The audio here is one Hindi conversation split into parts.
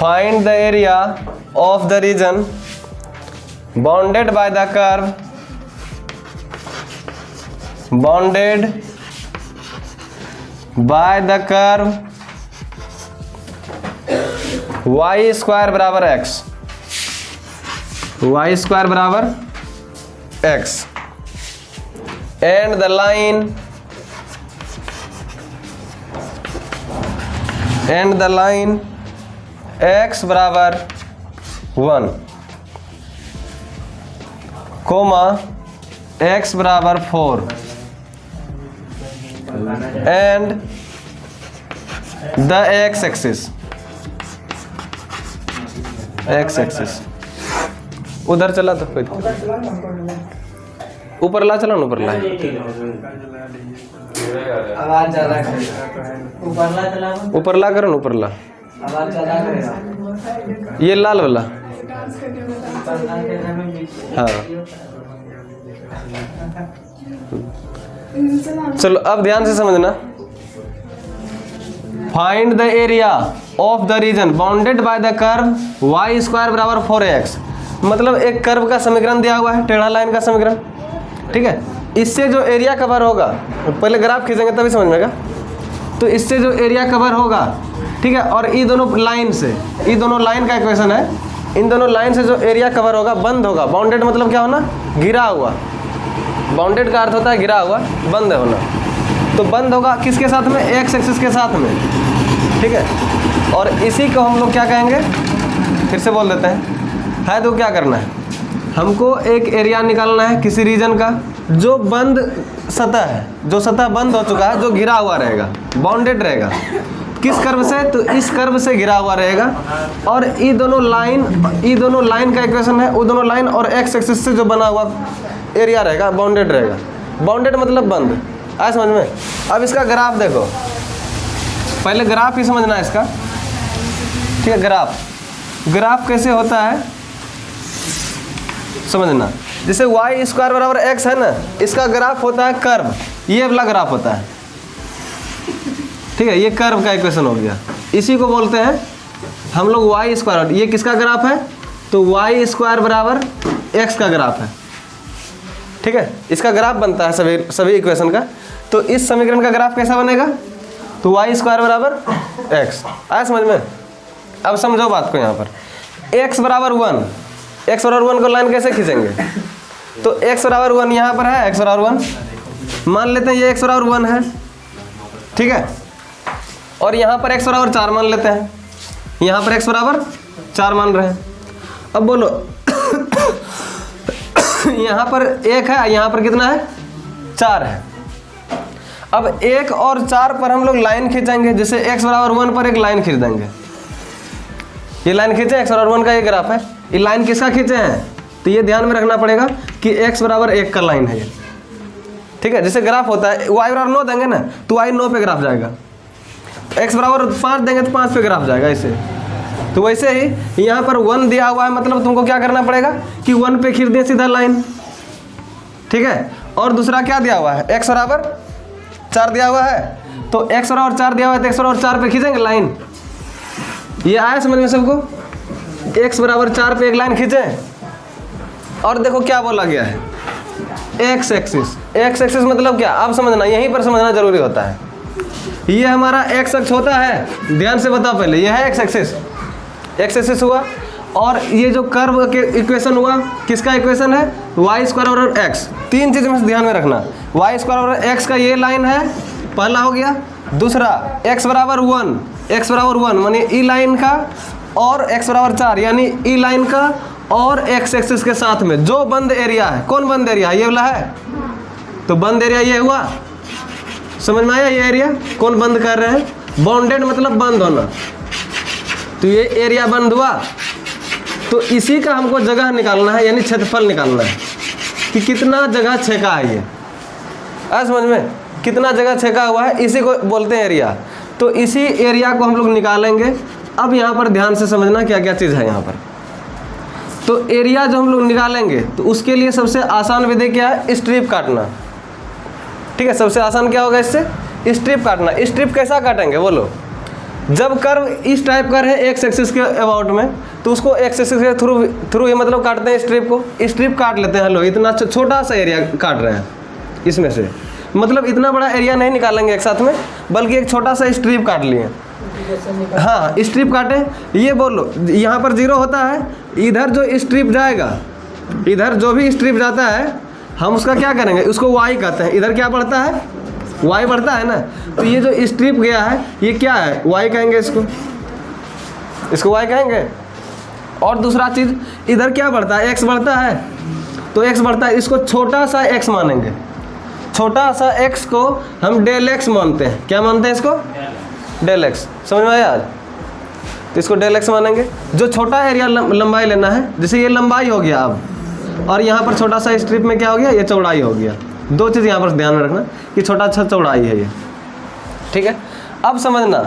Find the area of the region bounded by the curve y square बराबर x and the line x बराबर 1 कोमा x बराबर 4 एंड द x एक्सिस उधर चला तो कोई ऊपर ला, चला ना ऊपर ला, आवाज ज्यादा ऊपर ला करो ना, ऊपर ला, आवाज ज्यादा करेगा। ये लाल वाला। हाँ चलो अब ध्यान से समझना। Find the area of the region bounded by the curve y square बराबर 4x। मतलब एक कर्व का समीकरण दिया हुआ है, टेढ़ा लाइन का समीकरण, ठीक है। इससे जो एरिया कवर होगा, पहले ग्राफ खींचेंगे तभी समझ में आएगा। तो इससे जो एरिया कवर होगा, ठीक है, और ये दोनों लाइन से, ये दोनों लाइन का इक्वेशन है, इन दोनों लाइन से जो एरिया कवर होगा बंद होगा। बाउंडेड मतलब क्या होना, घिरा हुआ। बाउंडेड का अर्थ होता है घिरा हुआ, बंद होना। तो बंद होगा किसके साथ में, एक्स एक्सिस के साथ में, ठीक है। और इसी को हम लोग क्या कहेंगे, फिर से बोल देते हैं। तो क्या करना है, हमको एक एरिया निकालना है किसी रीजन का जो बंद सतह है, जो सतह बंद हो चुका है, जो घिरा हुआ रहेगा, बाउंडेड रहेगा। किस कर्व से, तो इस कर्व से घिरा हुआ रहेगा। और ये दोनों लाइन का इक्वेशन है, वो दोनों लाइन और एक्स एक्सिस से जो बना हुआ एरिया रहेगा, बाउंडेड रहेगा। बाउंडेड मतलब बंद, आया समझ में। अब इसका ग्राफ देखो, पहले ग्राफ ही समझना है इसका, ठीक है। ग्राफ कैसे होता है समझना। जैसे y स्क्वायर बराबर x है ना, इसका ग्राफ होता है कर्व, ये वाला ग्राफ होता है, ठीक है। ये कर्व का इक्वेशन हो गया, इसी को बोलते हैं हम लोग y स्क्वायर। ये किसका ग्राफ है, तो y स्क्वायर बराबर x का ग्राफ है, ठीक है। इसका ग्राफ बनता है सभी इक्वेशन का। तो इस समीकरण का ग्राफ कैसा बनेगा, तो y स्क्वायर बराबर x। आया समझ में। अब समझो बात को, यहाँ पर x बराबर 1, x बराबर 1 को लाइन कैसे खींचेंगे, तो x बराबर 1 यहाँ पर है, x बराबर 1 मान लेते हैं, ये x बराबर 1 है, ठीक है। और यहाँ पर x बराबर 4 मान लेते हैं, यहाँ पर x बराबर 4 मान रहे हैं। अब बोलो यहाँ पर 1 है, यहाँ पर कितना है, 4 है। अब 1 और 4 पर हम लोग लाइन खींचेंगे। जैसे x बराबर 1 पर एक लाइन खींच देंगे, ये लाइन खींचे, x बराबर 1 का ये ग्राफ है। ये लाइन किसका खींचे हैं, तो ये ध्यान में रखना पड़ेगा कि x बराबर 1 का लाइन है ये, ठीक है। जैसे ग्राफ होता है, y बराबर 9 देंगे ना, तो y 9 पे ग्राफ जाएगा। x बराबर 5 देंगे तो 5 पे ग्राफ जाएगा, ऐसे। तो वैसे ही यहाँ पर 1 दिया हुआ है, मतलब तुमको क्या करना पड़ेगा कि 1 पे खींच दिया सीधा लाइन, ठीक है। और दूसरा क्या दिया हुआ है, x बराबर 4 दिया हुआ है, तो x बराबर 4 दिया हुआ है, तो x बराबर 4 पे खींचेंगे लाइन। ये आया समझ में सबको, x बराबर 4 पे एक लाइन खींचे। और देखो क्या बोला गया है, x एक्सिस मतलब क्या, आप समझना, यहीं पर समझना जरूरी होता है। ये हमारा x अक्ष होता है, ध्यान से बताओ पहले, ये है x एक्सिस हुआ। और ये जो कर्व के इक्वेशन हुआ, किसका इक्वेशन है, y स्क्वायर और x। तीन चीज़ में ध्यान में रखना, y स्क्वायर और x का ये लाइन है, पहला हो गया। दूसरा x बराबर 1 मानी ई लाइन का, और x बराबर 4 यानी ई लाइन का, और x एक्सिस के साथ में जो बंद एरिया है। कौन बंद एरिया, ये वाला है, तो बंद एरिया ये हुआ। समझ में आया, ये एरिया कौन बंद कर रहे हैं, बाउंडेड मतलब बंद होना। तो ये एरिया बंद हुआ, तो इसी का हमको जगह निकालना है, यानी क्षेत्रफल निकालना है कि कितना जगह छेका है ये। आ समझ में, कितना जगह छेका हुआ है, इसी को बोलते हैं एरिया। तो इसी एरिया को हम लोग निकालेंगे। अब यहाँ पर ध्यान से समझना क्या क्या चीज़ है यहाँ पर। तो एरिया जो हम लोग निकालेंगे, तो उसके लिए सबसे आसान विधि क्या है, स्ट्रिप काटना, ठीक है। सबसे आसान क्या होगा इससे, स्ट्रिप काटना। स्ट्रिप कैसा काटेंगे बोलो, जब कर्व इस टाइप का है एक्स एक्सिस के अबाउट में, तो उसको एक्स एक्सिस के थ्रू ये मतलब काटते हैं स्ट्रिप को, स्ट्रिप काट लेते हैं। लो इतना छोटा सा एरिया काट रहे हैं इसमें से, मतलब इतना बड़ा एरिया नहीं निकालेंगे एक साथ में, बल्कि एक छोटा सा स्ट्रिप काट लिए। हाँ स्ट्रिप काटे, ये बोलो यहाँ पर 0 होता है, इधर जो स्ट्रिप जाएगा, इधर जो भी स्ट्रिप जाता है हम उसका क्या करेंगे, उसको वाई कहते हैं। इधर क्या बढ़ता है, वाई बढ़ता है ना, तो ये जो स्ट्रिप गया है ये क्या है, वाई कहेंगे इसको वाई कहेंगे। और दूसरा चीज़ इधर क्या बढ़ता है, एक्स बढ़ता है, तो एक्स बढ़ता है, इसको छोटा सा एक्स मानेंगे। छोटा सा एक्स को हम डेल एक्स मानते हैं। क्या मानते हैं इसको, डेल एक्स। समझ में आया आज, तो इसको डेल एक्स मानेंगे। जो छोटा एरिया लंबाई लेना है, जैसे ये लंबाई हो गया अब, और यहाँ पर छोटा सा स्ट्रिप में क्या हो गया, ये चौड़ाई हो गया। दो चीज़ यहाँ पर ध्यान में रखना कि छोटा सा चौड़ाई है ये, ठीक है। अब समझना,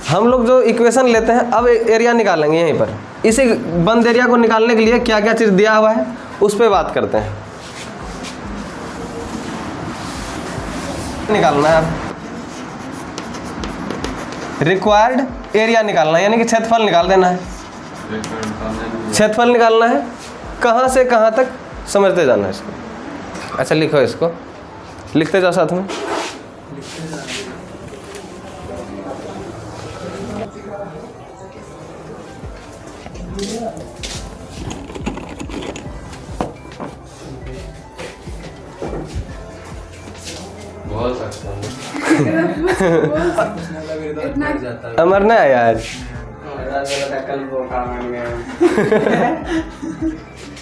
हम लोग जो इक्वेशन लेते हैं, अब एरिया निकालेंगे यहीं पर। इसी बंद एरिया को निकालने के लिए क्या क्या चीज़ दिया हुआ है उस पर बात करते हैं। निकालना है अब रिक्वायर्ड एरिया निकालना है, यानी कि क्षेत्रफल निकाल देना है। क्षेत्रफल निकालना है, कहाँ से कहाँ तक समझते जाना है इसको। अच्छा लिखो, इसको लिखते जाओ साथ में। बोल सकता हूँ। अमर नहीं आया आज, कल वो काम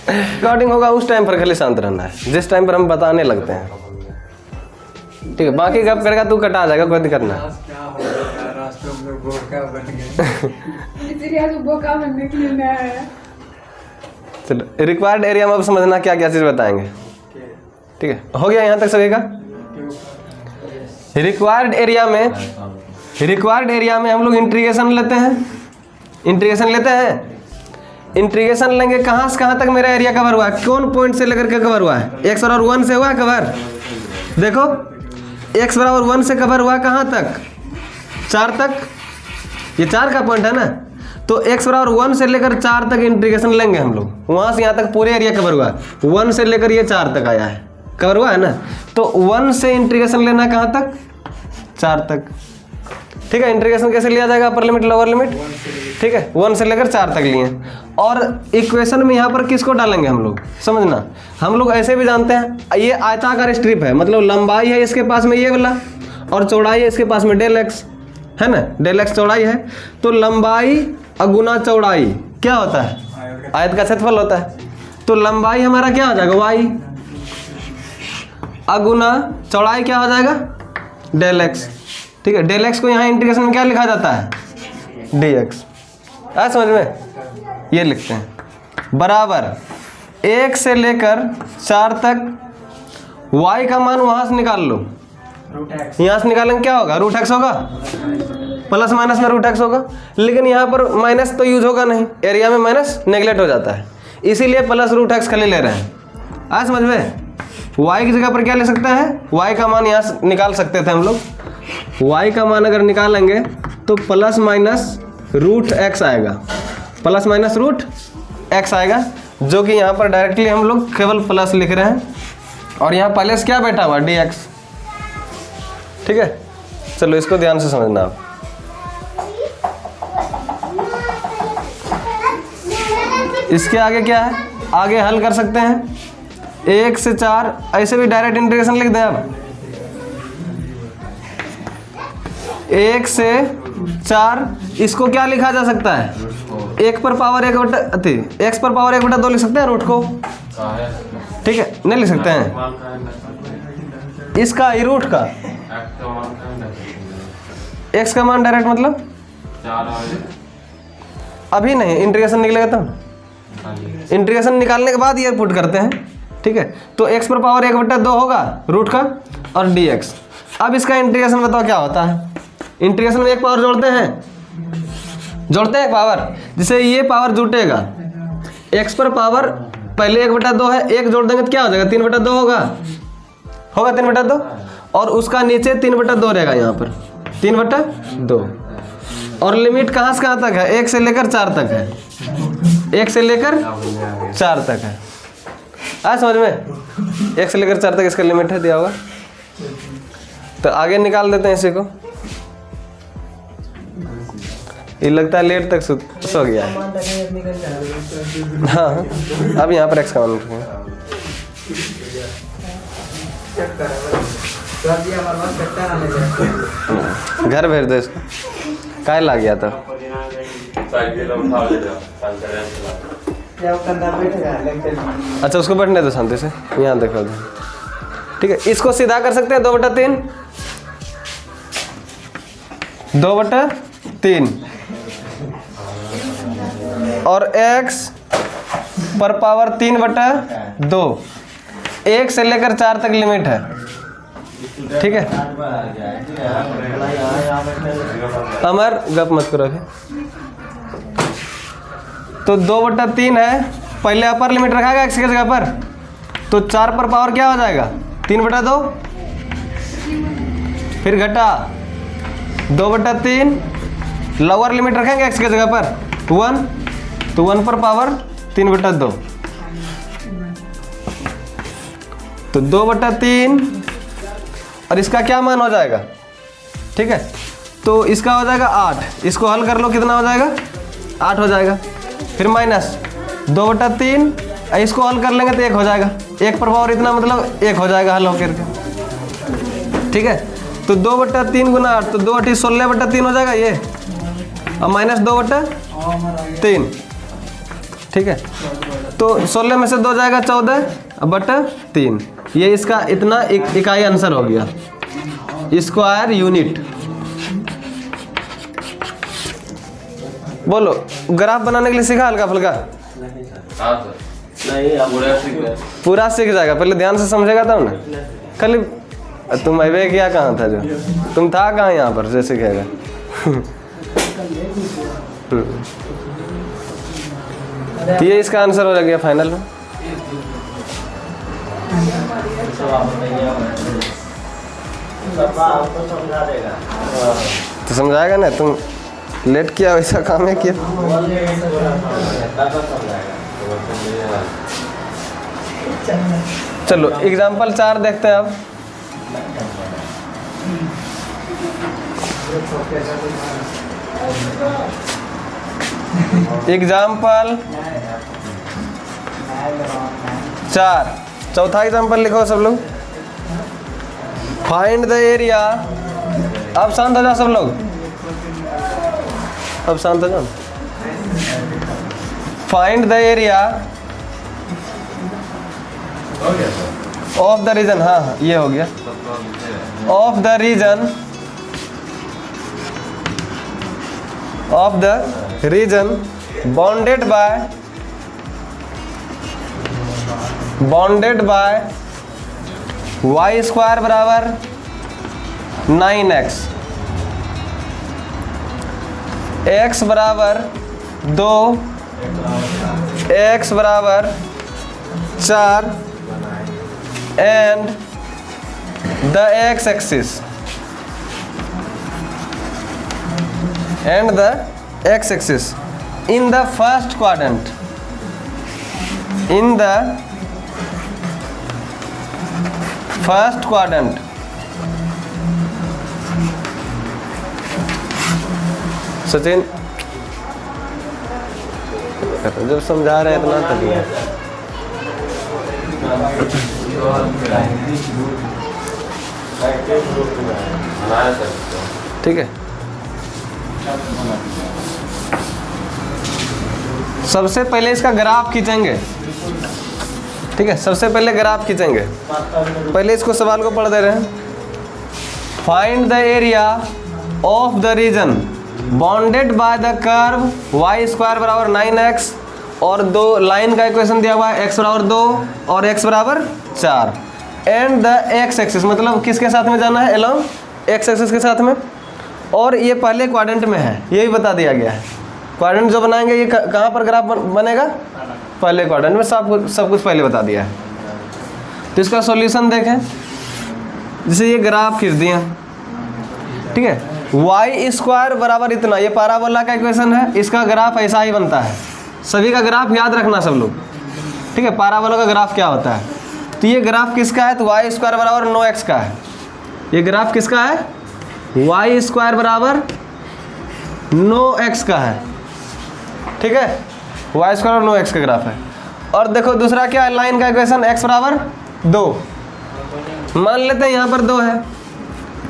रिकॉर्डिंग होगा उस टाइम पर खाली शांत रहना है, जिस टाइम पर हम बताने लगते हैं, ठीक है। बाकी गप करेगा तू कटा जाएगा, कोई दिक्कत ना। क्या हो गया रास्ते में बोका बन गए, इसलिए आज बोका बनने के लिए नया है। चलो रिक्वायर्ड एरिया में अब समझना क्या क्या चीज़ बताएंगे, ठीक है। हो गया यहाँ तक सभी का। रिक्वायर्ड एरिया में हम लोग इंटीग्रेशन लेते हैं। इंटीग्रेशन लेंगे, कहाँ से कहाँ तक मेरा एरिया कवर हुआ है, कौन पॉइंट से लेकर के कवर हुआ है, x बराबर 1 से हुआ है कवर। देखो x बराबर 1 से कवर हुआ कहाँ तक, 4 तक, ये 4 का पॉइंट है ना, तो x बराबर 1 से लेकर 4 तक इंटीग्रेशन लेंगे हम लोग। वहाँ से यहाँ तक पूरे एरिया कवर हुआ है, 1 से लेकर ये 4 तक आया है, कवर हुआ है ना। तो 1 से इंटीग्रेशन लेना है कहाँ तक, 4 तक, ठीक है। इंटीग्रेशन कैसे लिया जाएगा, अपर लिमिट लोअर लिमिट, ठीक है। 1 से लेकर 4 तक लिए। और इक्वेशन में यहाँ पर किसको डालेंगे हम लोग, समझना। हम लोग ऐसे भी जानते हैं, ये आयताकार स्ट्रिप है, मतलब लंबाई है इसके पास में ये वाला, और चौड़ाई है इसके पास में डेल एक्स, है ना, डेल एक्स चौड़ाई है। तो लंबाई अगुना चौड़ाई क्या होता है, आयत का क्षेत्रफल होता है। तो लंबाई हमारा क्या हो जाएगा, वाई, अगुना चौड़ाई क्या हो जाएगा, डेल एक्स, ठीक है। डेल एक्स को यहाँ इंटीग्रेशन में क्या लिखा जाता है, डी एक्स। आया समझ में, ये लिखते हैं बराबर 1 से लेकर 4 तक y का मान वहाँ से निकाल लो, यहाँ से निकालेंगे क्या होगा, रूट एक्स होगा, प्लस माइनस में रूट एक्स होगा। लेकिन यहाँ पर माइनस तो यूज होगा नहीं, एरिया में माइनस नेगलेक्ट हो जाता है, इसीलिए प्लस रूट एक्स खाली ले रहे हैं। आया समझ में, y की जगह पर क्या ले सकते हैं, y का मान यहाँ से निकाल सकते थे हम लोग। y का मान अगर निकालेंगे तो प्लस माइनस रूट एक्स आएगा, प्लस माइनस रूट एक्स आएगा, जो कि यहाँ पर डायरेक्टली हम लोग केवल प्लस लिख रहे हैं, और यहाँ पहले से क्या बैठा हुआ, डी एक्स, ठीक है। चलो इसको ध्यान से समझना आप। इसके आगे क्या है, आगे हल कर सकते हैं 1 से 4, ऐसे भी डायरेक्ट इंटीग्रेशन लिख दें। अब 1 से 4 इसको क्या लिखा जा सकता है, 1 पर पावर 1 बटा x पर पावर 1 बटा 2 लिख सकते हैं रूट को, ठीक है, नहीं लिख सकते हैं इसका, ये रूट का x का मान डायरेक्ट मतलब अभी नहीं, इंटीग्रेशन निकलेगा तब, इंटीग्रेशन निकालने के बाद ये पुट करते हैं, ठीक है। तो x पर पावर 1 बटा 2 होगा रूट का, और dx। अब इसका इंटीग्रेशन बताओ क्या होता है, इंटीग्रेशन में एक पावर जोड़ते हैं एक पावर, जिससे ये पावर जुटेगा। x पर पावर पहले 1 बटा 2 है, 1 जोड़ देंगे तो क्या हो जाएगा, 3 बटा 2 होगा 3 बटा 2, और उसका नीचे 3 बटा 2 रहेगा, यहाँ पर 3 बटा 2। और लिमिट कहाँ से कहाँ तक है? 1 से लेकर 4 तक है। 1 से लेकर 4 तक है। आ समझ में? 1 से लेकर 4 तक इसका लिमिट है, दिया होगा। तो आगे निकाल देते हैं इसी को। ये लगता है लेट तक सो गया है। हाँ, अब यहाँ पर x का मान रखेंगे। घर भेज दो इसको, काय ला गया था। अच्छा उसको बैठने दो शांति से, यहाँ देखो दो। ठीक है, इसको सीधा कर सकते हैं 2/3, 2/3 और x पर पावर 3/2। 1 से लेकर 4 तक लिमिट है। ठीक है, अमर गप मत करो अभी। तो 2/3 है, पहले अपर लिमिट रखा गया x की जगह पर, तो 4 पर पावर क्या हो जाएगा? 3/2, फिर घटा 2/3, लोअर लिमिट रखेंगे x की जगह पर 1, तो 1 पर पावर 3/2, तो 2/3 और इसका क्या मान हो जाएगा? ठीक है, तो इसका हो जाएगा 8। इसको हल कर लो, कितना हो जाएगा? 8 हो जाएगा। फिर माइनस 2/3, इसको हल कर लेंगे तो 1 हो जाएगा। 1 पर पावर इतना मतलब 1 हो जाएगा हल होकर के। ठीक है, तो 2/3 गुना 8, तो 2 8 16/3 हो जाएगा ये, और माइनस 2/3। ठीक है, तो 16 में से 2 जाएगा 14/3। ये इसका इतना इकाई आंसर हो गया, स्क्वायर यूनिट। बोलो, ग्राफ बनाने के लिए सीखा हल्का फुल्का? पूरा सीख जाएगा, पहले ध्यान से समझेगा तब ना। कल तुम अबे क्या कहाँ था, जो तुम था कहाँ यहाँ पर जो सीखेगा? तो ये इसका आंसर हो गया फाइनल में। तो समझाएगा ना, तुम लेट किया वैसा काम है किया। चलो एग्जाम्पल 4 देखते हैं अब। एग्जाम्पल 4, चौथा एग्जाम्पल लिखो सब लोग। फाइंड द एरिया, अब शांत हो जाओ सब लोग, अब शांत हो जाओ। Find the area of the region, हाँ ये हो गया, of the region, of the region bounded by y square बराबर 9x, x बराबर 2, x बराबर 4 and the x axis in the first quadrant, Sachin जब समझा रहे इतना तक ठीक है। सबसे पहले इसका ग्राफ खींचेंगे। ठीक है, सबसे पहले ग्राफ खींचेंगे। पहले इसको सवाल को पढ़ दे रहे हैं। Find the area of the region bounded by the curve y square बराबर 9x, और दो लाइन का इक्वेशन दिया हुआ है x बराबर 2 और x बराबर 4 एंड द x एक्सिस, मतलब किसके साथ में जाना है? अलोंग x एक्सिस के साथ में। और ये पहले क्वाड्रेंट में है, ये भी बता दिया गया है। क्वाड्रेंट जो बनाएंगे ये कहाँ पर ग्राफ बनेगा? पहले क्वाड्रेंट में। सब कुछ पहले बता दिया है। तो इसका सॉल्यूशन देखें। जैसे ये ग्राफ खींच दिया, ठीक है, वाई स्क्वायर बराबर इतना, ये पैराबोला का इक्वेशन है, इसका ग्राफ ऐसा ही बनता है। सभी का ग्राफ याद रखना सब लोग, ठीक है। पैराबोला का ग्राफ क्या होता है, तो ये ग्राफ किसका है, तो वाई स्क्वायर बराबर 9x का है। ये ग्राफ किसका है, वाई स्क्वायर बराबर 9x का है, ठीक है। वाई स्क्वायर और 9x का ग्राफ है। और देखो दूसरा क्या है, लाइन का इक्वेशन x बराबर 2। मान लेते हैं यहाँ पर 2 है,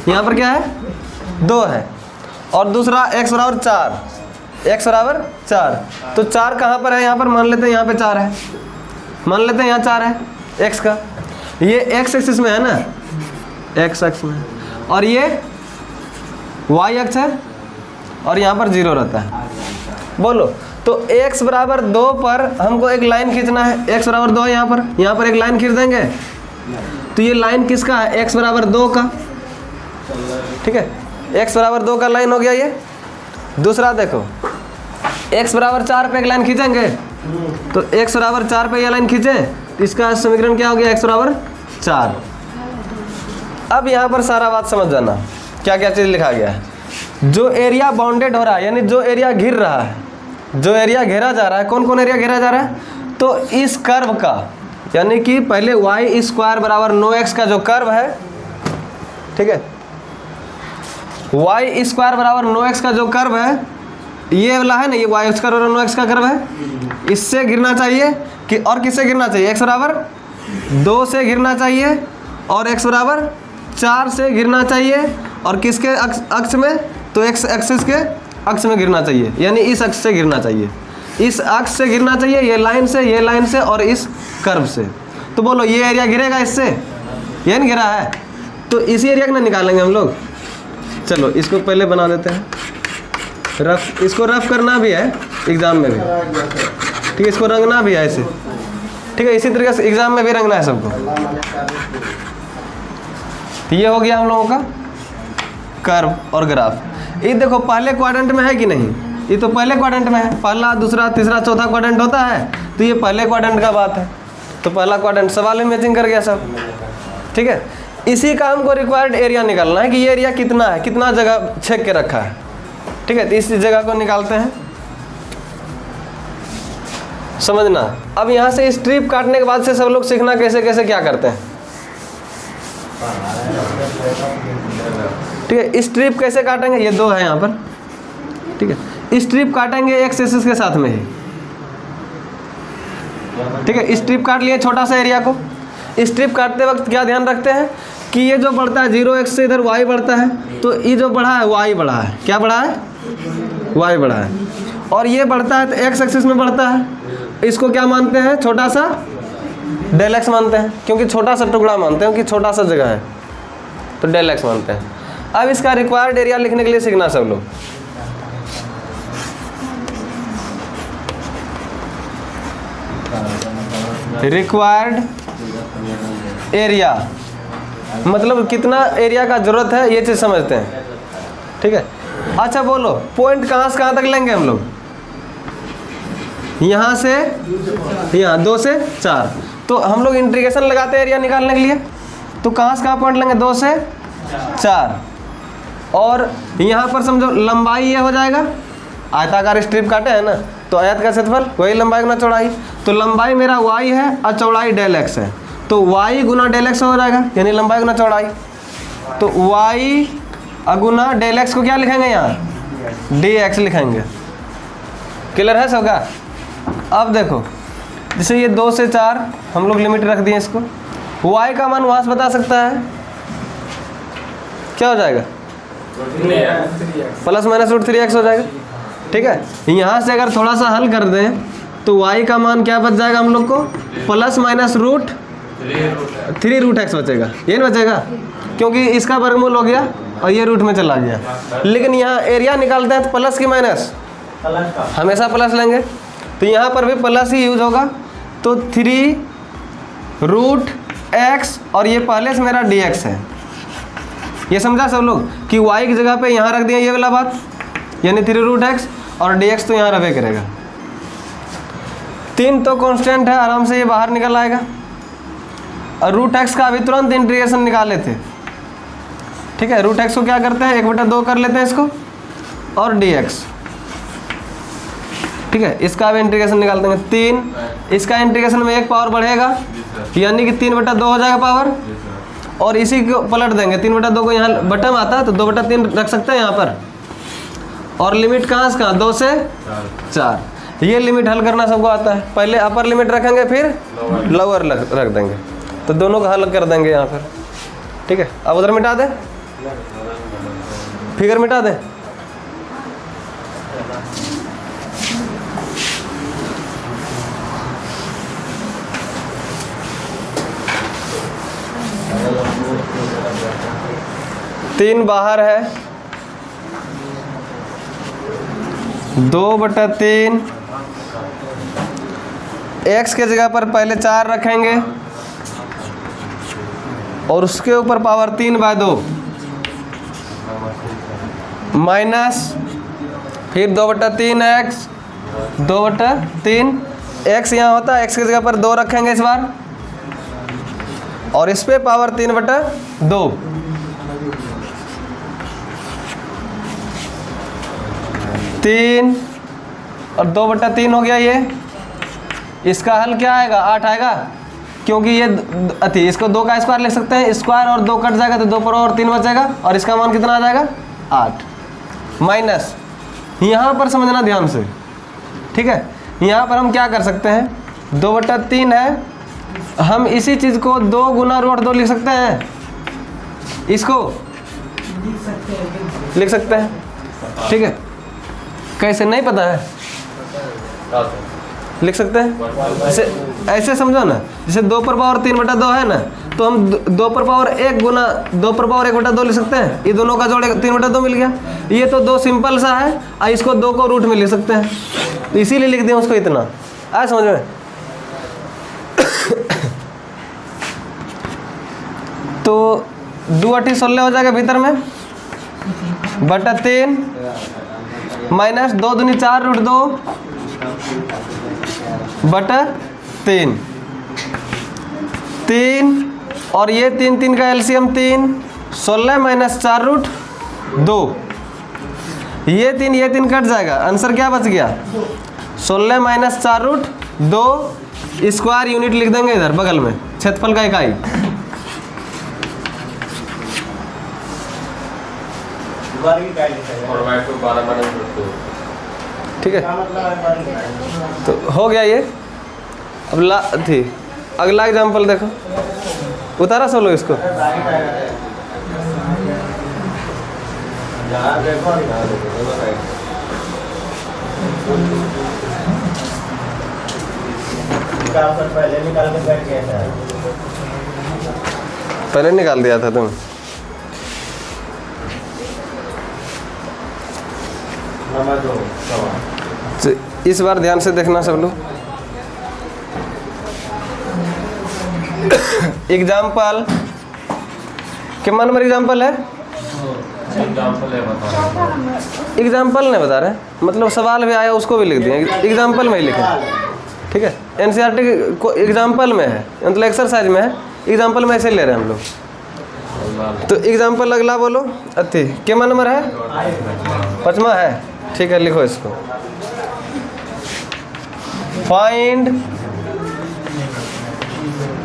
यहाँ पर क्या है 2 है, और दूसरा x बराबर 4, x बराबर 4। तो 4 कहाँ पर है, यहाँ पर मान लेते हैं यहाँ पे 4 है, मान लेते हैं यहाँ 4 है x का, ये x एक्सिस में है ना, x एक्सिस में, और ये y अक्ष है, और यहाँ पर 0 रहता है। बोलो, तो x बराबर 2 पर हमको एक लाइन खींचना है, x बराबर 2 है यहाँ पर एक लाइन खींच देंगे। तो ये लाइन किसका है, x बराबर 2 का, ठीक है। x बराबर 2 का लाइन हो गया ये। दूसरा देखो, x बराबर 4 पे एक लाइन खींचेंगे, तो x बराबर 4 पे ये लाइन खींचें, इसका समीकरण क्या हो गया, x बराबर 4। अब यहाँ पर सारा बात समझ जाना, क्या क्या चीज़ लिखा गया है। जो एरिया बाउंडेड हो रहा है, यानी जो एरिया घिर रहा है, जो एरिया घेरा जा रहा है, कौन कौन एरिया घेरा जा रहा है, तो इस कर्व का, यानी कि पहले वाई स्क्वायर बराबर 9x का जो कर्व है, ठीक है, वाई स्क्वायर बराबर 9x का जो कर्व है, ये वाला है ना, ये वाई स्क्वायर बराबर 9x का कर्व है, इससे गिरना चाहिए कि और किससे गिरना चाहिए, x बराबर 2 से गिरना चाहिए, और x बराबर 4 से गिरना चाहिए, और किसके अक्ष में, तो x एक्सिस के अक्ष में गिरना चाहिए, यानी इस अक्ष से गिरना चाहिए, इस अक्ष से गिरना चाहिए, ये लाइन से और इस कर्व से। तो बोलो ये एरिया गिरेगा इससे, ये नहीं गिरा है, तो इसी एरिया को ना निकालेंगे हम लोग। चलो इसको पहले बना देते हैं रफ, इसको रफ करना भी है एग्जाम में भी, ठीक है, इसको रंगना भी है ऐसे, ठीक है, इसी तरीके से एग्जाम में भी रंगना है सबको। तो ये हो गया हम लोगों का कर्व और ग्राफ। ये देखो पहले क्वाड्रेंट में है कि नहीं, ये तो पहले क्वाड्रेंट में है, पहला दूसरा तीसरा चौथा क्वाड्रेंट होता है, तो ये पहले क्वाड्रेंट का बात है, तो पहला क्वाड्रेंट सवाल में मैचिंग कर गया सब, ठीक है। इसी का हमको रिक्वायर्ड एरिया निकालना है कि ये एरिया कितना है, कितना जगह छेक के रखा है, ठीक है। तो इस जगह को निकालते हैं, समझना। अब यहाँ से स्ट्रिप काटने के बाद से सब लोग सीखना कैसे कैसे क्या करते हैं, ठीक है। स्ट्रिप कैसे काटेंगे, ये 2 है यहाँ पर, ठीक है। स्ट्रिप काटेंगे एक्स एक्सिस के साथ में ही, ठीक है। स्ट्रिप काट लिए छोटा सा एरिया को। स्ट्रिप काटते वक्त क्या ध्यान रखते हैं कि ये जो बढ़ता है 0x से इधर y बढ़ता है, तो ये जो बढ़ा है y बढ़ा है, क्या बढ़ा है, y बढ़ा है, और ये बढ़ता है तो x एक्सिस में बढ़ता है, इसको क्या मानते हैं, छोटा सा डेल x मानते हैं, क्योंकि छोटा सा टुकड़ा मानते हैं कि छोटा सा जगह है, तो डेल x मानते हैं। अब इसका रिक्वायर्ड एरिया लिखने के लिए सीखना सब लोग। रिक्वायर्ड एरिया मतलब कितना एरिया का जरूरत है, ये चीज़ समझते हैं, ठीक है। अच्छा बोलो पॉइंट कहाँ से कहाँ तक लेंगे हम लोग, यहाँ से यहाँ 2 से 4, तो हम लोग इंटीग्रेशन लगाते हैं एरिया निकालने के लिए, तो कहाँ से कहाँ पॉइंट लेंगे, 2 से 4, और यहाँ पर समझो लंबाई ये हो जाएगा, आयताकार स्ट्रिप काटे है ना, तो आयत का क्षेत्रफल वही लंबाई गुना चौड़ाई, तो लंबाई मेरा y है और चौड़ाई डेल x है, तो y गुना डेल x हो जाएगा, यानी लंबाई गुना चौड़ाई। तो y गुना डेल x को क्या लिखेंगे, यहाँ dx लिखेंगे। क्लियर है सबका। अब देखो जैसे ये 2 से 4 हम लोग लिमिट रख दिए इसको, y का मान वहाँ से बता सकता है, क्या हो जाएगा, +-√3x हो जाएगा, ठीक है। यहाँ से अगर थोड़ा सा हल कर दें तो y का मान क्या बच जाएगा हम लोग को, +-√3x बचेगा, ये नहीं बचेगा, क्योंकि इसका वर्गमूल हो गया और ये रूट में चला गया। लेकिन यहाँ एरिया निकालते हैं तो प्लस की माइनस, हमेशा प्लस लेंगे, तो यहाँ पर भी प्लस ही यूज होगा, तो 3√x और ये पहले से मेरा dx है। ये समझा सब लोग कि y की जगह पे यहाँ रख दिया ये वाला बात, यानी 3√x और dx तो यहाँ रहे करेगा। 3 तो कांस्टेंट है, आराम से ये बाहर निकल आएगा, और √x का अभी तुरंत इंटीग्रेशन निकाले थे, ठीक है, रूट एक्स को क्या करते हैं 1/2 कर लेते हैं इसको, और dx, ठीक है। इसका भी इंटीग्रेशन निकाल देंगे 3, इसका इंटीग्रेशन में 1 पावर बढ़ेगा, यानी कि 3/2 हो जाएगा पावर, और इसी को पलट देंगे 3/2 को, यहाँ बटम आता है तो 2/3 रख सकते हैं यहाँ पर, और लिमिट कहाँ से कहाँ 2 से 4। ये लिमिट हल करना सबको आता है। पहले अपर लिमिट रखेंगे फिर लोअर रख देंगे, तो दोनों का हल कर देंगे यहाँ पर, ठीक है। अब उधर मिटा दे, फिगर मिटा दे। तीन बाहर है, 2/3, x के जगह पर पहले 4 रखेंगे और उसके ऊपर पावर 3/2 माइनस, फिर 2/3x, 2/3 x यहाँ होता है, x की जगह पर 2 रखेंगे इस बार, और इस पे पावर 3/2, तीन और 2/3 हो गया ये। इसका हल क्या आएगा 8 आएगा, क्योंकि ये अति इसको 2 का स्क्वायर लिख सकते हैं, स्क्वायर और 2 कट जाएगा तो 2 पर और 3 बचेगा, और इसका मान कितना आ जाएगा 8 माइनस। यहाँ पर समझना ध्यान से, ठीक है। यहाँ पर हम क्या कर सकते हैं 2/3 है, हम इसी चीज़ को 2 गुना √2 लिख सकते हैं, इसको लिख सकते हैं, ठीक है। कैसे नहीं पता है, लिख सकते हैं जैसे ऐसे समझो ना, जैसे 2 पर पावर 3/2 है ना, तो हम 2 पर पावर 1 गुना 2 पर पावर 1/2 लिख सकते हैं, ये दोनों का जोड़ 3/2 मिल गया। ये तो 2 सिंपल सा है, इसको 2 को रूट में लिख सकते हैं, तो इसीलिए लिख दिया उसको इतना। आया समझ में? तो 2 16 हो जाएगा भीतर में, /3 माइनस 2 दूनी 4 √2 /3, 3 और ये 3 का एलसीएम 3, 16 माइनस 4 √2, ये 3 कट जाएगा, आंसर क्या बच गया 16 माइनस 4 √2, स्क्वायर यूनिट लिख देंगे इधर बगल में, क्षेत्रफल का इकाई। ठीक है, तो हो गया ये। अब अगला एग्जाम्पल देखो, उतारा सोलो इसको, पहले निकाल दिया था तुम। तो इस बार ध्यान से देखना सब लोग। एग्जाम्पल के मन में एग्जाम्पल है, एग्जाम्पल नहीं बता रहे, मतलब सवाल भी आया उसको भी लिख दिए, एग्जाम्पल में ही लिखे, ठीक है। एनसीईआरटी को एग्जाम्पल में है, मतलब एक्सरसाइज में है, एग्जाम्पल में ऐसे ले रहे हैं हम लोग। तो एग्जाम्पल अगला बोलो, अति के नंबर है 5वां है, ठीक है, लिखो इसको। Find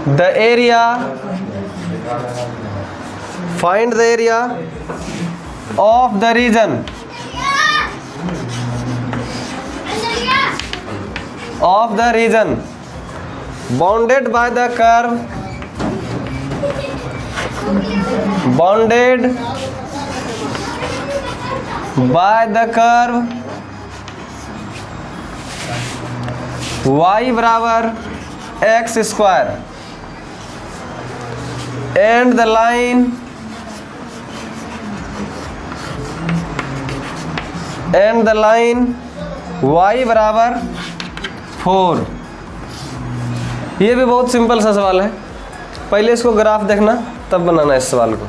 the area, find the area of the region bounded by the curve, bounded by the curve y बराबर x² and the line y बराबर 4। ये भी बहुत सिंपल सा सवाल है, पहले इसको ग्राफ देखना तब बनाना इस सवाल को।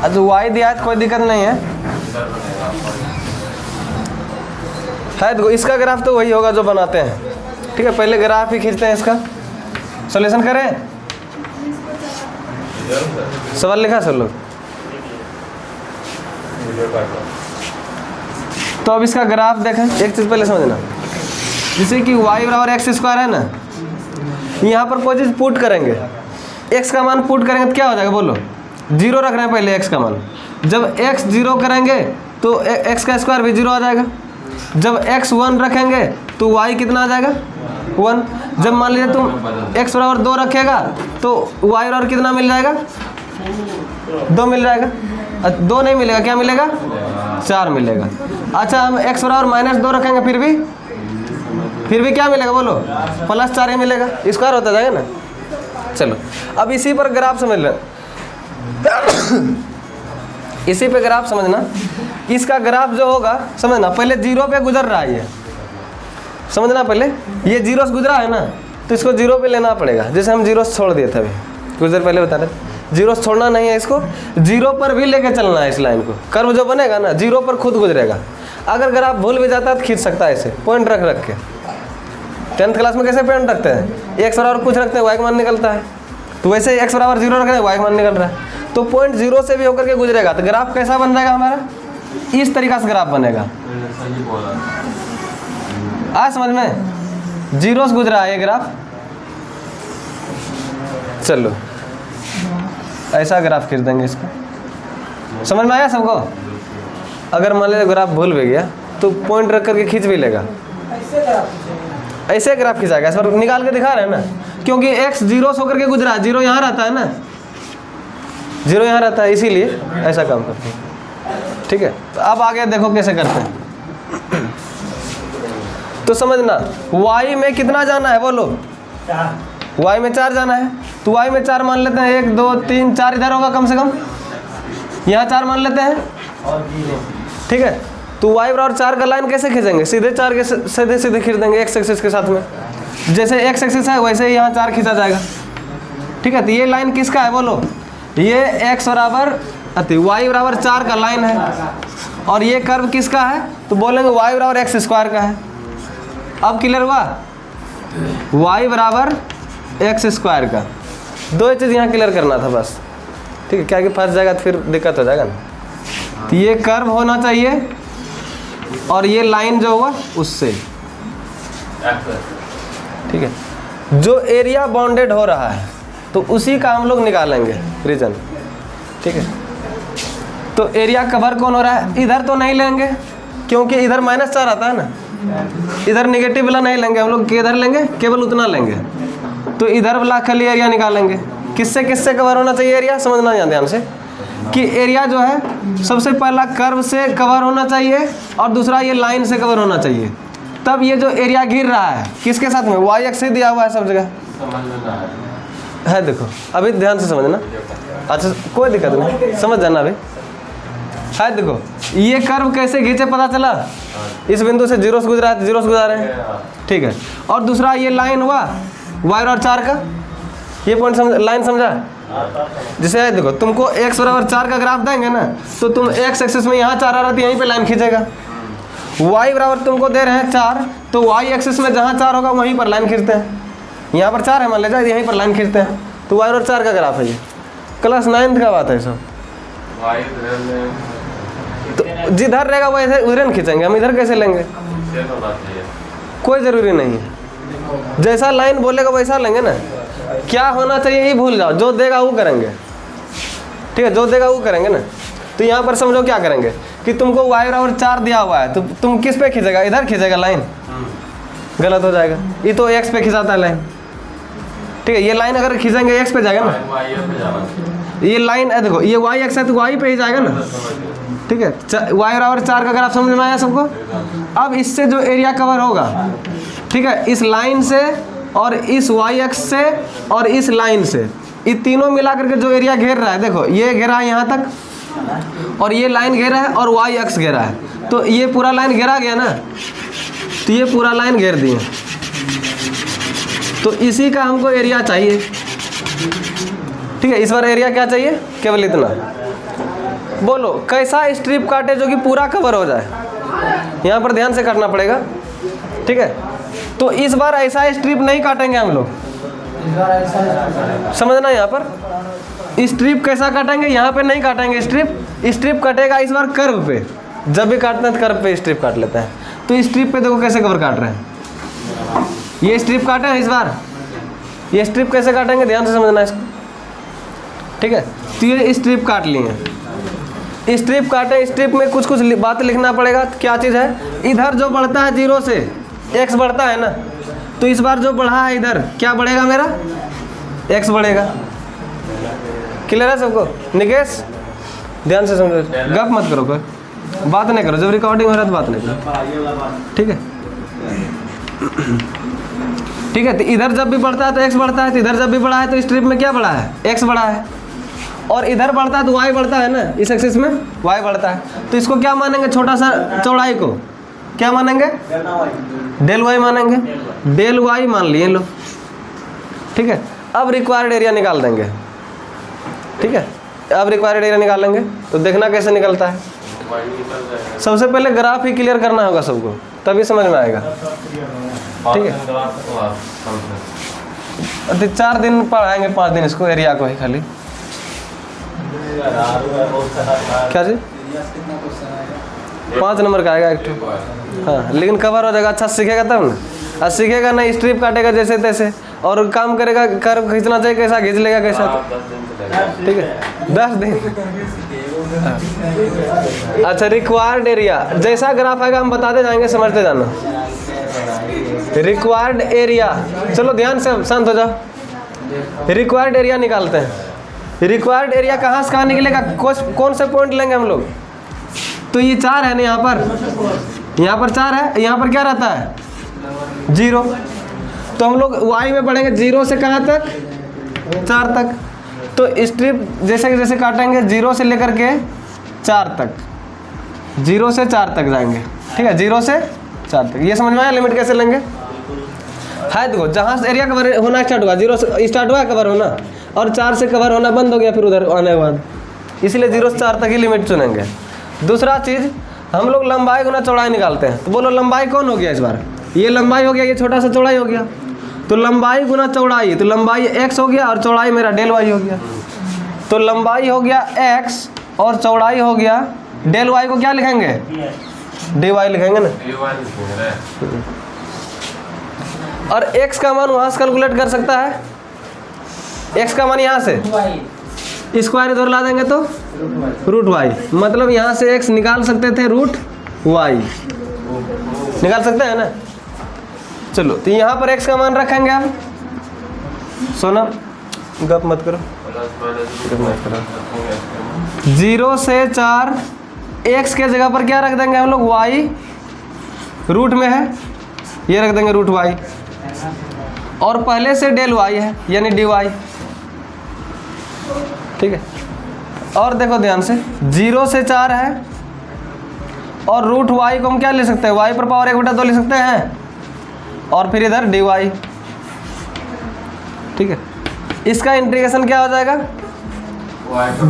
अच्छा y दिया है तो कोई दिक्कत नहीं है, तो इसका ग्राफ तो वही होगा जो बनाते हैं, ठीक है। पहले ग्राफ ही खींचते हैं इसका, सॉल्यूशन करें? सवाल लिखा सब लोग? तो अब इसका ग्राफ देखें। एक चीज़ पहले समझना, जैसे कि y बराबर एक्स स्क्वायर है ना, यहाँ पर कोई चीज़ पुट करेंगे, x का मान पुट करेंगे तो क्या हो जाएगा बोलो? 0 रख रहे हैं पहले x का मान। जब x 0 करेंगे तो x का स्क्वायर भी 0 आ जाएगा। जब x 1 रखेंगे तो y कितना आ जाएगा? 1। जब मान लीजिए तुम x बराबर 2 रखेगा तो y बराबर कितना मिल जाएगा? 2 मिल जाएगा। 2 नहीं मिलेगा, क्या मिलेगा? 4 मिलेगा। अच्छा, हम x बराबर -2 रखेंगे फिर भी क्या मिलेगा बोलो? +4 ही मिलेगा, स्क्वायर होता जाएगा ना। चलो अब इसी पर ग्राफ समझ लें। इसी पे ग्राफ समझना, इसका ग्राफ जो होगा समझना, पहले 0 पे गुजर रहा है ये, समझना। पहले ये 0 से गुजरा है ना, तो इसको 0 पे लेना पड़ेगा। जैसे हम 0 से छोड़ दिए थे अभी कुछ देर पहले बता रहे, 0 से छोड़ना नहीं है, इसको 0 पर भी लेके चलना है। इस लाइन को कर्व जो बनेगा ना 0 पर खुद गुजरेगा। अगर ग्राफ भूल भी जाता है तो खींच सकता है ऐसे पॉइंट रख रख के। 10th क्लास में कैसे पॉइंट रखते हैं? x बराबर कुछ रखते हैं, y का मान निकलता है। तो वैसे x बराबर 0 रख रहे हैं, y का मान निकल रहा है। तो पॉइंट 0 से भी होकर के गुजरेगा। तो ग्राफ कैसा बन जाएगा हमारा? इस तरीका से ग्राफ बनेगा। आ समझ में? 0 से गुजरा है ये ग्राफ। चलो ऐसा ग्राफ खींच देंगे इसको। समझ में आया सबको? अगर मान लीजिए ग्राफ भूल भी गया तो पॉइंट रख करके खींच भी लेगा। ऐसे ग्राफ खिंचाएगा। इस पर निकाल के दिखा रहे हैं ना, क्योंकि x 0 से होकर के गुजरा, 0 यहाँ रहता है ना, 0 यहाँ रहता है, इसीलिए ऐसा काम करते हैं। ठीक है, तो अब आगे देखो कैसे करते हैं। तो समझना, y में कितना जाना है बोलो? y में 4 जाना है। तो y में 4 मान लेते हैं, 1 2 3 4 इधर होगा कम से कम, यहाँ 4 मान लेते हैं। ठीक है, तो y बराबर 4 का लाइन कैसे खींचेंगे? सीधे 4 के सीधे खींच देंगे x एक्सिस के साथ में। जैसे x एक्सिस है वैसे ही यहाँ 4 खींचा जाएगा। ठीक है, तो ये लाइन किसका है बोलो? ये x बराबर y बराबर 4 का लाइन है। और ये कर्व किसका है? तो बोलेंगे y बराबर एक्स स्क्वायर का है। अब क्लियर हुआ? y बराबर एक्स स्क्वायर का। 2 चीज़ यहाँ क्लियर करना था बस। ठीक है, क्या कि फंस जाएगा तो फिर दिक्कत हो जाएगा ना। तो ये कर्व होना चाहिए और ये लाइन जो हुआ उससे। ठीक है, जो एरिया बाउंडेड हो रहा है तो उसी का हम लोग निकालेंगे रीजन। ठीक है, तो एरिया कवर कौन हो रहा है? इधर तो नहीं लेंगे क्योंकि इधर -4 आता है ना, इधर नेगेटिव वाला नहीं लेंगे हम लोग। किधर लेंगे? केवल उतना लेंगे। तो इधर वाला खाली एरिया निकालेंगे। किससे किससे कवर होना चाहिए एरिया? समझना यहाँ ध्यान से कि एरिया जो है सबसे पहला कर्व से कवर होना चाहिए और दूसरा ये लाइन से कवर होना चाहिए। तब ये जो एरिया घिर रहा है किसके साथ में? y एक्स से दिया हुआ है सब जगह है। देखो अभी ध्यान से समझना। अच्छा कोई दिक्कत नहीं, समझ जाना अभी है। देखो ये कर्व कैसे घींचे पता चला? इस बिंदु से 0 से गुजरा है, 0 से गुजरा रहे हैं। ठीक है, और दूसरा ये लाइन हुआ y और 4 का, ये पॉइंट समझ, लाइन समझा? जैसे देखो तुमको x बराबर 4 का ग्राफ देंगे ना, तो तुम x एक्सिस में यहाँ 4 आ रहा है, यहीं पे लाइन खींचेगा। y बराबर तुमको दे रहे हैं 4, तो y एक्सिस में जहाँ 4 होगा वहीं पर लाइन खींचते हैं। यहाँ पर 4 है मान लीजिए, यहीं पर लाइन खींचते हैं। तो y और 4 का ग्राफ है ये। क्लास 9th का बात है सब। तो जिधर रहेगा वैसे उधर न खींचेंगे हम, इधर कैसे लेंगे? कोई ज़रूरी नहीं है, जैसा लाइन बोलेगा वैसा लेंगे ना। क्या होना चाहिए ये भूल जाओ, जो देगा वो करेंगे। ठीक है, जो देगा वो करेंगे ना। तो यहाँ पर समझो क्या करेंगे कि तुमको y बराबर 4 दिया हुआ है, तो तुम किस पे खींचेगा? इधर खींचेगा लाइन, गलत हो जाएगा। ये तो x पे खिंचाता है लाइन। ठीक है, ये लाइन अगर खींचेंगे x पे जाएगा ना। ये लाइन देखो ये y एक्स है तो y पे ही जाएगा ना। ठीक है, y बराबर 4 का ग्राफ समझ में आया सबको? अब इससे जो एरिया कवर होगा, ठीक है, इस लाइन से और इस y एक्स से और इस लाइन से, ये तीनों मिला करके जो एरिया घेर रहा है, देखो ये घेरा है यहाँ तक और ये लाइन घेरा है और y एक्स घेरा है। तो ये पूरा लाइन घेरा गया ना, तो ये पूरा लाइन घेर दिए। तो इसी का हमको एरिया चाहिए। ठीक है, इस बार एरिया क्या चाहिए? केवल इतना। बोलो कैसा स्ट्रिप काटे जो कि पूरा कवर हो जाए? यहाँ पर ध्यान से काटना पड़ेगा। ठीक है, तो इस बार ऐसा स्ट्रिप नहीं काटेंगे हम लोग। समझना यहाँ पर स्ट्रिप कैसा काटेंगे, यहाँ पे नहीं काटेंगे स्ट्रिप कटेगा इस बार कर्व पे, जब भी काटते हैं तो कर्व पे स्ट्रिप काट लेते हैं। तो स्ट्रिप पे देखो कैसे कवर काट रहे हैं, ये स्ट्रिप काटे हैं इस बार, ये स्ट्रिप कैसे काटेंगे ध्यान से समझना इसको, ठीक है। तो ये स्ट्रिप काट लिए, स्ट्रिप काटे, स्ट्रिप में कुछ कुछ बातें लिखना पड़ेगा। क्या चीज़ है, इधर जो बढ़ता है 0 से x बढ़ता है ना, तो इस बार जो बढ़ा है इधर क्या बढ़ेगा, मेरा x बढ़ेगा। क्लियर है सबको? निकेश ध्यान से समझो, गप मत करो, कोई बात नहीं करो, जब रिकॉर्डिंग हो रहा है तो बात नहीं करो, ठीक है। ठीक है, तो इधर जब भी बढ़ता है तो x बढ़ता है, तो इधर जब भी बढ़ा है तो स्ट्रिप में क्या बढ़ा है, x बढ़ा है, और इधर बढ़ता है तो y बढ़ता है ना, इस एक्सिस में y बढ़ता है। तो इसको क्या मानेंगे, छोटा सा चौड़ाई को क्या मानेंगे, डेल y मानेंगे, डेल y मान लिए लोग, ठीक है। अब रिक्वायर्ड एरिया निकाल देंगे, ठीक है। अब रिक्वायर्ड एरिया निकालेंगे तो देखना कैसे निकलता है। सबसे पहले ग्राफ ही क्लियर करना होगा सबको, तभी समझ में आएगा, ठीक है। तो 4 दिन पढ़ाएंगे, 5 दिन इसको, एरिया को ही खाली। क्या जी, 5 नंबर का आएगा एक तो, हाँ, लेकिन कवर हो जाएगा, अच्छा सीखेगा तब ना, और सीखेगा नहीं स्ट्रिप काटेगा जैसे तैसे, और काम करेगा, कर्व खींचना चाहिए कैसा खींच लेगा कैसा, ठीक है। 10 दिन। अच्छा, रिक्वायर्ड एरिया जैसा ग्राफ आएगा हम बताते जाएंगे, समझते जाना। रिक्वायर्ड एरिया, चलो ध्यान से शांत हो जाओ। रिक्वायर्ड एरिया निकालते हैं। रिक्वायर्ड एरिया कहाँ से कहाँ निकलेगा, कौन से पॉइंट लेंगे हम लोग। तो ये 4 है ना, यहाँ पर 4 है, यहाँ पर क्या रहता है 0। तो हम लोग y में बढ़ेंगे 0 से कहाँ तक, 4 तक। तो स्ट्रिप जैसे जैसे काटेंगे 0 से लेकर के 4 तक, 0 से 4 तक जाएंगे, ठीक है, 0 से 4 तक। ये समझ में आया लिमिट कैसे लेंगे है। देखो जहाँ से एरिया कवर होना स्टार्ट हुआ, 0 से स्टार्ट हुआ कवर होना, और 4 से कवर होना बंद हो गया फिर उधर आने के बाद, इसलिए 0 से 4 तक ही लिमिट चुनेंगे। दूसरा चीज़, हम लोग लंबाई गुना चौड़ाई निकालते हैं। तो बोलो लंबाई कौन हो गया इस बार, ये लंबाई हो गया, ये छोटा सा चौड़ाई हो गया। तो लंबाई गुना चौड़ाई, तो लंबाई x हो गया और चौड़ाई मेरा डेल y हो गया। तो लंबाई हो गया x और चौड़ाई हो गया डेल y, को क्या लिखेंगे, dy लिखेंगे ना। और x का मान वहाँ से कैलकुलेट कर सकता है, x का मान यहाँ से स्क्वायर इधर ला देंगे तो रूट y, मतलब यहाँ से x निकाल सकते थे रूट y, निकाल सकते हैं ना। चलो, तो यहाँ पर x का मान रखेंगे हम, सोना गप मत करो, 0 से 4, x के जगह पर क्या रख देंगे हम लोग, y रूट में है, ये रख देंगे रूट y, और पहले से डेल y है यानी dy, ठीक है। और देखो ध्यान से, 0 से 4 है और रूट y को हम क्या ले सकते हैं, y पर पावर 1/2 ले सकते हैं, और फिर इधर dy, ठीक है। इसका इंटीग्रेशन क्या हो जाएगा,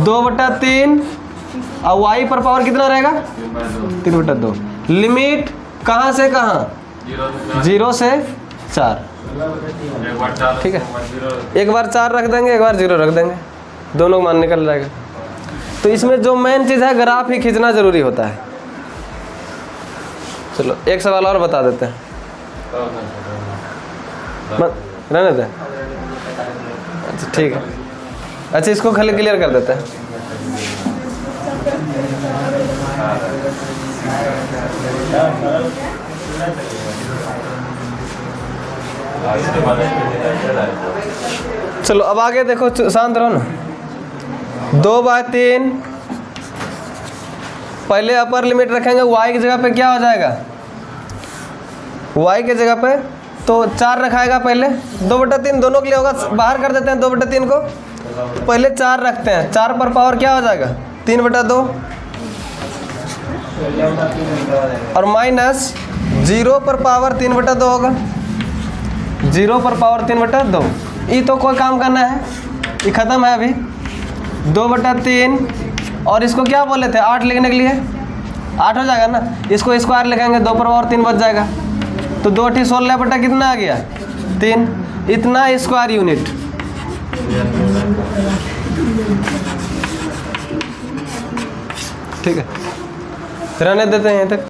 2/3, और y पर पावर कितना रहेगा, 3/2। लिमिट कहाँ से कहाँ, 0 से 4, ठीक है। एक बार 4 रख देंगे, एक बार 0 रख देंगे, दोनों मान निकल जाएगा। तो इसमें जो मेन चीज़ है, ग्राफ ही खींचना जरूरी होता है। चलो एक सवाल और बता देते हैं, रहने दें, अच्छा ठीक है। अच्छा, इसको खाली क्लियर कर देते हैं। चलो अब आगे देखो, शांत रहो ना। 2/3, पहले अपर लिमिट रखेंगे, y की जगह पे क्या हो जाएगा, y के जगह पे तो 4 रखाएगा पहले, 2/3 दोनों के लिए होगा, बाहर कर देते हैं 2/3 को, पहले 4 रखते हैं, 4 पर पावर क्या हो जाएगा, 3/2, और माइनस 0 पर पावर 3/2 होगा, 0 पर पावर 3/2। ये तो कोई काम करना है, ये ख़त्म है अभी। 2/3 और इसको क्या बोले थे, 8 लिखने के लिए, 8 हो जाएगा ना। इसको स्क्वायर लिखेंगे, 2 पर पावर 3 बच जाएगा, तो 2 × 16 बटा कितना आ गया, 3। इतना स्क्वायर यूनिट। ठीक है, रहने देते हैं यहाँ तक।